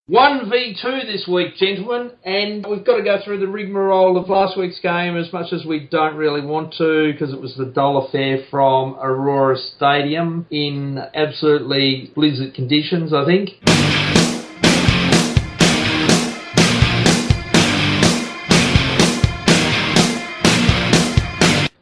1v2 this week, gentlemen, and we've got to go through the rigmarole of last week's game as much as we don't really want to, because it was the Dole affair from Aurora Stadium in absolutely blizzard conditions, I think.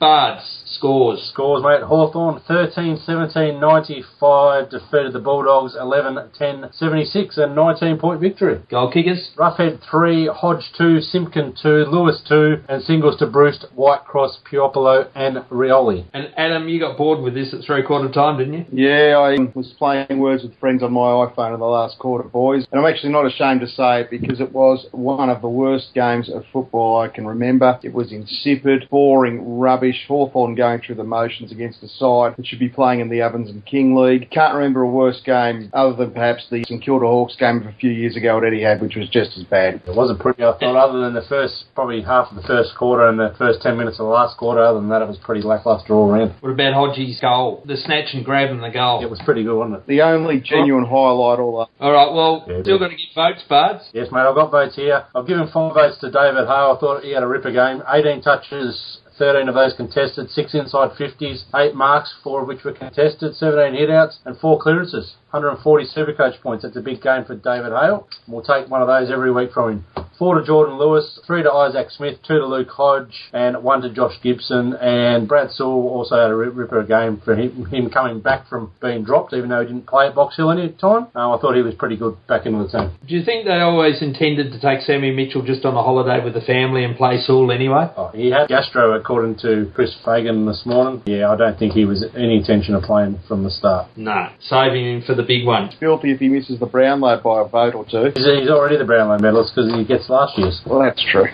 Bards. Scores, mate. Hawthorn 13-17-95 defeated the Bulldogs 11-10-76 and 19-point victory. Goal kickers: Roughhead 3, Hodge 2, Simpkin 2, Lewis 2, and singles to Bruce, Whitecross, Puopolo, and Rioli. And Adam, you got bored with this at three-quarter time, didn't you? Yeah, I was playing words with friends on my iPhone in the last quarter, boys. And I'm actually not ashamed to say it because it was one of the worst games of football I can remember. It was insipid, boring, rubbish. Hawthorn going through the motions against a side that should be playing in the Ovens and King League. Can't remember a worse game other than perhaps the St Kilda Hawks game of a few years ago at Etihad, which was just as bad. It wasn't pretty, I thought, other than the first, probably half of the first quarter and the first 10 minutes of the last quarter. Other than that, it was pretty lacklustre all around. What about Hodgie's goal? The snatch and grab and the goal. It was pretty good, wasn't it? The only genuine highlight all up. All right, well, still got to get votes, Bards. Yes, mate, I've got votes here. I've given 5 votes to David Hale. I thought he had a ripper game. 18 touches, 13 of those contested, 6 inside 50s, 8 marks, 4 of which were contested, 17 hit-outs, and 4 clearances. 140 Supercoach points. That's a big game for David Hale. We'll take one of those every week from him. 4 to Jordan Lewis, 3 to Isaac Smith, 2 to Luke Hodge, and 1 to Josh Gibson. And Brad Sewell also had a ripper game for him coming back from being dropped, even though he didn't play at Box Hill any time. I thought he was pretty good back into the team. Do you think they always intended to take Sammy Mitchell just on a holiday with the family and play Sewell anyway? Oh, he had gastro, according to Chris Fagan this morning. Yeah, I don't think he was any intention of playing from the start. No, saving him for the big one. It's filthy if he misses the Brownlow by a vote or two. He's already the Brownlow medalist because he gets last year's. Well, that's true.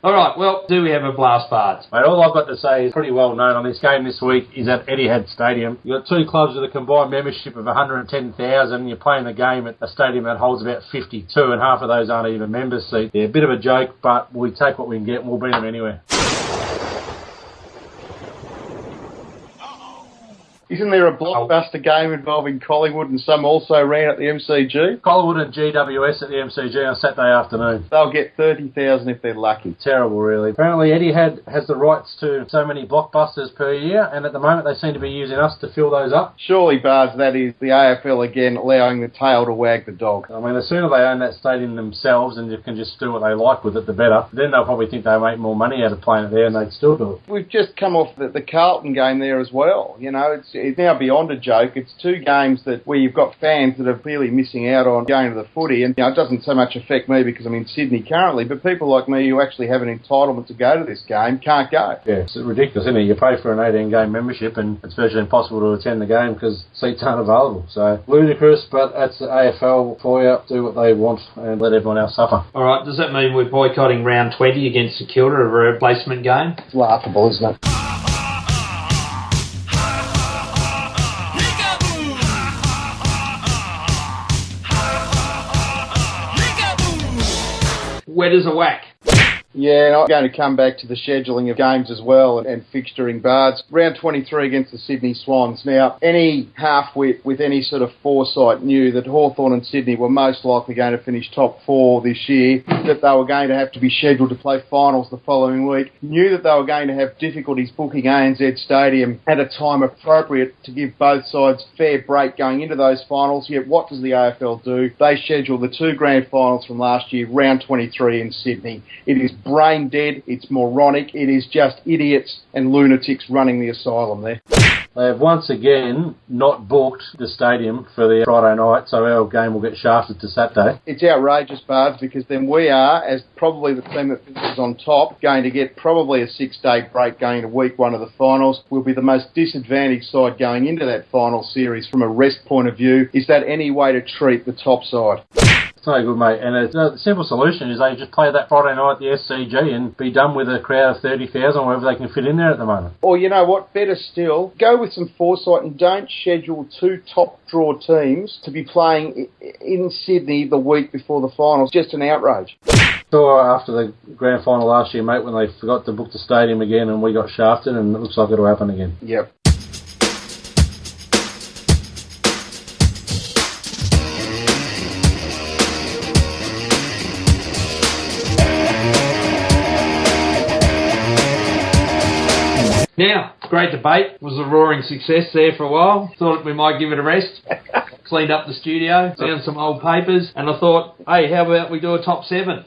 All right, well, do we have a blast, Bards? Mate, all I've got to say is pretty well known on this game this week is at Etihad Stadium. You've got 2 clubs with a combined membership of 110,000. You're playing the game at a stadium that holds about 52, and half of those aren't even members' seats. Yeah, a bit of a joke, but we take what we can get and we'll beat them anywhere. Isn't there a blockbuster game involving Collingwood and some also ran at the MCG? Collingwood and GWS at the MCG on Saturday afternoon. They'll get 30,000 if they're lucky. Terrible, really. Apparently Etihad has the rights to so many blockbusters per year, and at the moment they seem to be using us to fill those up. Surely, Bards, that is the AFL again allowing the tail to wag the dog. I mean, the sooner they own that stadium themselves and you can just do what they like with it, the better. Then they'll probably think they'll make more money out of playing it there, and they'd still do it. We've just come off the Carlton game there as well. You know, it's now beyond a joke. It's 2 games where you've got fans that are clearly missing out on going to the footy, and it doesn't so much affect me because I'm in Sydney currently, but people like me who actually have an entitlement to go to this game can't go. Yeah, it's ridiculous, isn't it? You pay for an 18-game membership and it's virtually impossible to attend the game because seats aren't available. So, ludicrous, but that's the AFL for you. Do what they want and let everyone else suffer. All right, does that mean we're boycotting round 20 against St Kilda, a replacement game? It's laughable, isn't it? Wet as a whack. Yeah, and I'm going to come back to the scheduling of games as well and fixturing, Bards. Round 23 against the Sydney Swans. Now, any half-wit with any sort of foresight knew that Hawthorn and Sydney were most likely going to finish top 4 this year, that they were going to have to be scheduled to play finals the following week, knew that they were going to have difficulties booking ANZ Stadium at a time appropriate to give both sides fair break going into those finals. Yet what does the AFL do? They schedule the 2 grand finals from last year, round 23 in Sydney. It is brain dead, it's moronic, it is just idiots and lunatics running the asylum there. They have once again not booked the stadium for the Friday night, so our game will get shafted to Saturday. It's outrageous, Bards, because then we are, as probably the team that finishes on top, going to get probably a 6-day break going to week 1 of the finals. We'll be the most disadvantaged side going into that final series from a rest point of view. Is that any way to treat the top side? So good, mate. And the simple solution is they just play that Friday night at the SCG and be done with a crowd of 30,000, wherever they can fit in there at the moment. Or you know what? Better still, go with some foresight and don't schedule 2 top draw teams to be playing in Sydney the week before the finals. Just an outrage. So after the grand final last year, mate, when they forgot to book the stadium again and we got shafted, and it looks like it'll happen again. Yep. Now, great debate. Was a roaring success there for a while. Thought we might give it a rest. Cleaned up the studio, found some old papers, and I thought, hey, how about we do a top 7?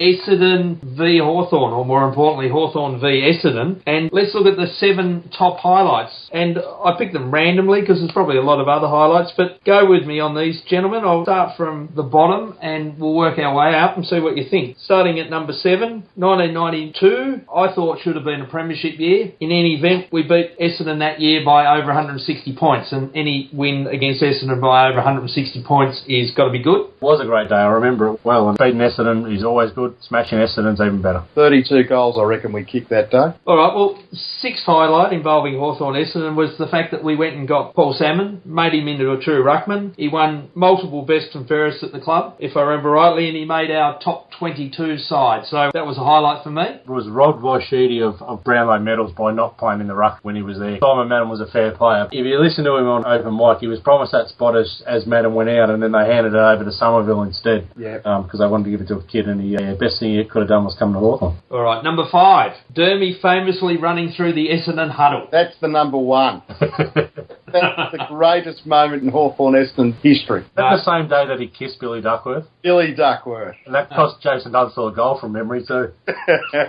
Essendon v Hawthorn, or more importantly, Hawthorn v Essendon. And let's look at the 7 top highlights. And I picked them randomly because there's probably a lot of other highlights, but go with me on these, gentlemen. I'll start from the bottom and we'll work our way up and see what you think. Starting at number 7, 1992, I thought should have been a premiership year. In any event, we beat Essendon that year by over 160 points, and any win against Essendon by over 160 points is got to be good. It was a great day, I remember it well, and beating Essendon is always good. Smashing Essendon's even better. 32 goals, I reckon we kicked that day. All right, well, 6th highlight involving Hawthorn Essendon was the fact that we went and got Paul Salmon, made him into a true ruckman. He won multiple best and fairest at the club, if I remember rightly, and he made our top 22 side. So that was a highlight for me. It was robbed by Sheedy of Brownlow medals by not playing in the ruck when he was there. Simon Madden was a fair player. If you listen to him on open mic, he was promised that spot as Madden went out, and then they handed it over to Somerville instead. Yeah. Because they wanted to give it to a kid, and the best thing he could have done was come to Hawthorn. All right, number 5. Dermy famously running through the Essendon huddle. That's the number 1. That's the greatest moment in Hawthorn Essendon history. That's the same day that he kissed Billy Duckworth. Billy Duckworth. And that cost Jason Dunstall a goal from memory too.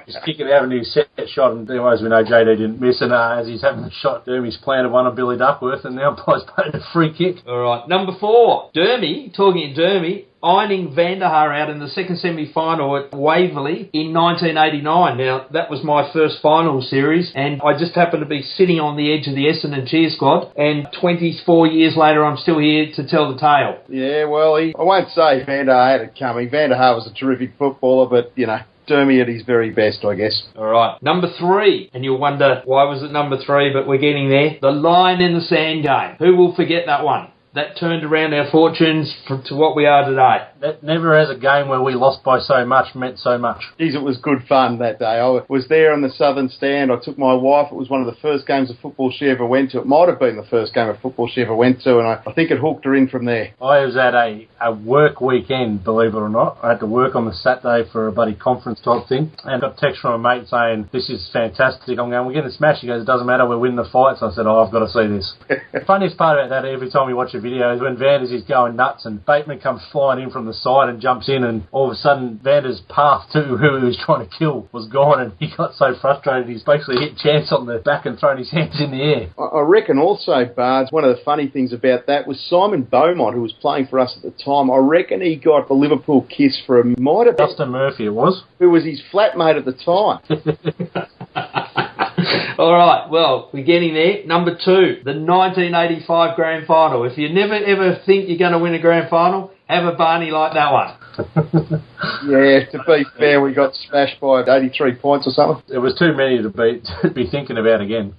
He's kicking out and he set shot, and as we know, JD didn't miss, and as he's having the shot, Dermy's planted one on Billy Duckworth, and the umpire's paid a free kick. All right, number 4. Dermy, talking to Dermy, ironing Vanderhaar out in the second semi-final at Waverley in 1989. Now, that was my first final series, and I just happened to be sitting on the edge of the Essendon cheer squad, and 24 years later, I'm still here to tell the tale. Yeah, well, I won't say Vanderhaar had it coming. Vanderhaar was a terrific footballer, but, you know, Dermy at his very best, I guess. All right. Number 3, and you'll wonder, why was it number 3, but we're getting there. The line in the sand game. Who will forget that one? That turned around our fortunes to what we are today. That never has a game where we lost by so much meant so much. Geez, it was good fun that day. I was there on the southern stand. I took my wife. It was one of the first games of football she ever went to. It might have been the first game of football she ever went to, and I think it hooked her in from there. I was at a work weekend, believe it or not. I had to work on the Saturday for a buddy conference type thing, and got a text from a mate saying, "This is fantastic." I'm going, "We're getting smashed." He goes, "It doesn't matter, we're winning the fight." So I said, "Oh, I've got to see this." The funniest part about that, every time you watch a video, is when Vanders is going nuts and Bateman comes flying in from the side and jumps in, and all of a sudden Vander's path to who he was trying to kill was gone, and he got so frustrated he's basically hit Chance on the back and thrown his hands in the air. I reckon also, Bards, one of the funny things about that was Simon Beaumont, who was playing for us at the time. I reckon he got a Liverpool kiss from Dustin Murphy, it was. Who was his flatmate at the time. All right, well, we're getting there. Number 2, the 1985 Grand Final. If you never ever think you're going to win a Grand Final, have a Barney like that one. Yeah, to be fair, we got smashed by 83 points or something. It was too many to be thinking about again.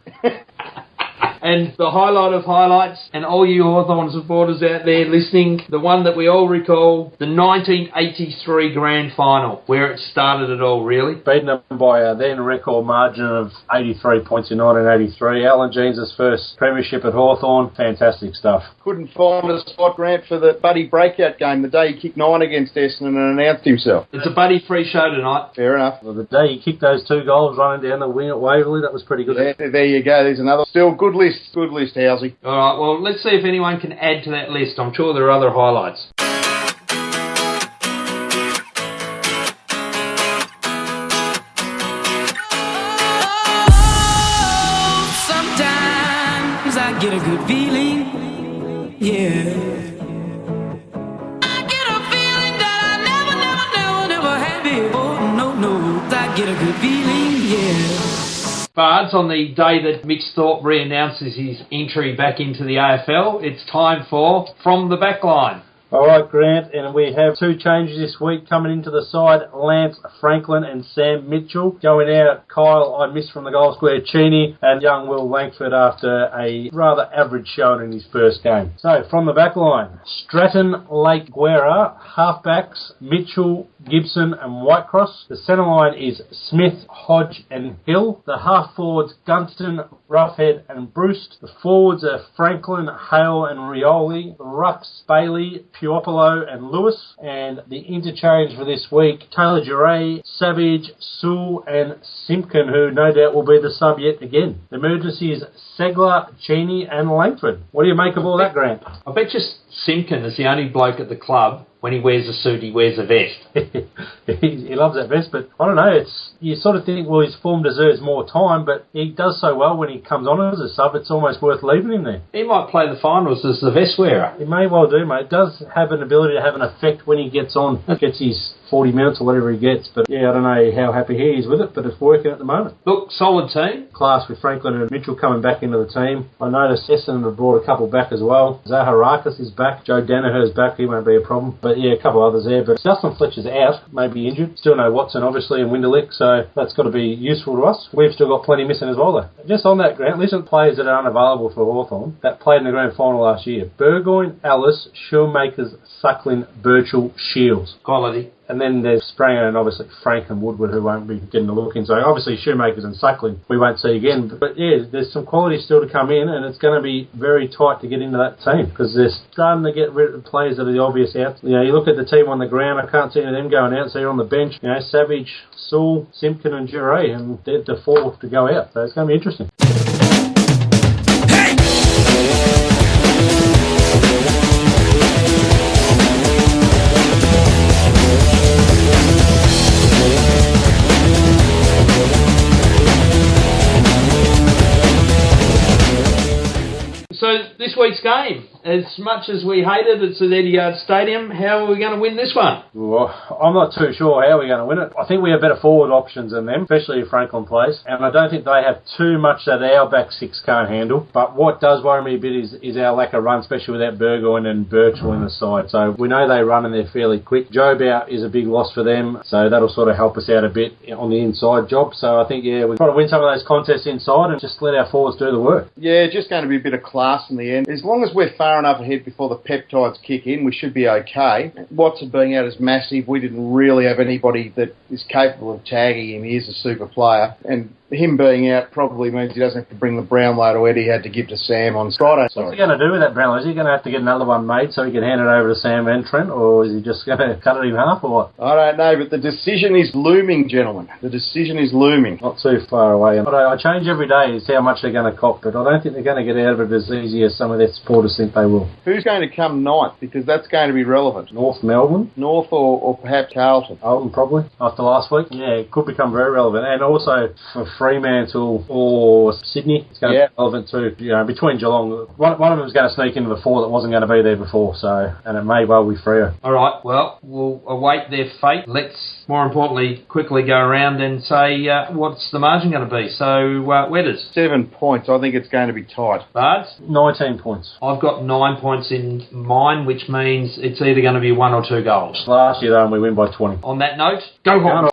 And the highlight of highlights, and all you Hawthorn supporters out there listening, the one that we all recall, the 1983 Grand Final, where it started it all, really. Beaten them by a then record margin of 83 points in 1983. Alan Jeans' first premiership at Hawthorn. Fantastic stuff. Couldn't find a spot, Grant, for the Buddy breakout game the day he kicked 9 against Essendon and announced himself. It's a Buddy-free show tonight. Fair enough. Well, the day he kicked those 2 goals running down the wing at Waverley, that was pretty good. Yeah, there you go. There's another. Still good list. Good list, Housey. All right, well, let's see if anyone can add to that list. I'm sure there are other highlights. Sometimes I get a good feeling, yeah. I get a feeling Bards, on the day that Mitch Thorpe re-announces his entry back into the AFL, it's time for From the Backline. All right, Grant, and we have two changes this week coming into the side. Lance Franklin and Sam Mitchell going out. Kyle, I missed from the goal square, Cheney, and young Will Langford after a rather average showing in his first game. So, from the back line, Stratton, Lake Guerra, halfbacks, Mitchell, Gibson and Whitecross. The centre line is Smith, Hodge and Hill. The half forwards, Gunston, Roughhead and Bruce. The forwards are Franklin, Hale and Rioli. The rucks, Bailey, Puopolo and Lewis. And the interchange for this week, Taylor Duray, Savage, Sewell and Simpkin, who no doubt will be the sub yet again. The emergency is Segler, Cheney and Langford. What do you make of all that, Grant? I bet you Simpkin is the only bloke at the club when he wears a suit, he wears a vest. He loves that vest, but I don't know, you sort of think, well, his form deserves more time, but he does so well when he comes on as a sub, it's almost worth leaving him there. He might play the finals as the vest wearer. He may well do, mate. It does have an ability to have an effect when he gets on, gets his 40 minutes or whatever he gets, but yeah, I don't know how happy he is with it, but it's working at the moment. Look, solid team. Class with Franklin and Mitchell coming back into the team. I noticed Essendon have brought a couple back as well. Zaharakis is back, Joe Danaher's back, he won't be a problem, but yeah, a couple others there, but Justin Fletcher's out, maybe injured. Still no Watson, obviously, and Winderlick, so that's got to be useful to us. We've still got plenty missing as well, though. Just on that, Grant, listen to players that are unavailable for Hawthorn that played in the grand final last year. Burgoyne, Ellis, Shoemakers, Suckling, Birchall, Shields. Quality. And then there's Spranger and obviously Frank and Woodward who won't be getting a look in. So obviously Shoemakers and Suckling we won't see again. But yeah, there's some quality still to come in and it's going to be very tight to get into that team because they're starting to get rid of players that are the obvious outs. You know, you look at the team on the ground, I can't see any of them going out. So you're on the bench, you know, Savage, Sewell, Simpkin and Duray, and they're the four to go out. So it's going to be interesting. So this week's game, as much as we hate it, it's at Etihad Stadium. How are we going to win this one? Well, I'm not too sure how we're going to win it. I think we have better forward options than them, especially if Franklin plays. And I don't think they have too much that our back six can't handle. But what does worry me a bit is our lack of run, especially without Burgoyne and Birchall in the side. So we know they run and they're fairly quick. Job out is a big loss for them, so that'll sort of help us out a bit on the inside job. So I think, yeah, we've got to win some of those contests inside and just let our forwards do the work. Yeah, just going to be a bit of class in the end. As long as we're far enough ahead before the peptides kick in, we should be okay. Watson being out is massive. We didn't really have anybody that is capable of tagging him. He is a super player. And him being out probably means he doesn't have to bring the Brownlow to Etihad to give to Sam on Friday. What's he going to do with that Brownlow? Is he going to have to get another one made so he can hand it over to Sam and Trent, or is he just going to cut it in half, or what? I don't know, but the decision is looming, gentlemen. The decision is looming. Not too far away. I change every day is how much they're going to cop, but I don't think they're going to get out of it as easy as some of their supporters think they will. Who's going to come ninth? Because that's going to be relevant. North Melbourne? North or perhaps Carlton. Carlton, probably. After last week? Yeah, it could become very relevant. And also for Fremantle or Sydney, it's going to be relevant too. You know, between Geelong, one of them is going to sneak into the four that wasn't going to be there before, so, and it may well be Freo. All right, well, we'll await their fate. Let's, more importantly, quickly go around and say what's the margin going to be. So, Weathers? 7 points. I think it's going to be tight. Bards? 19 points. I've got 9 points in mine, which means it's either going to be 1 or 2 goals. Last year, though, we win by 20. On that note, go Hawks!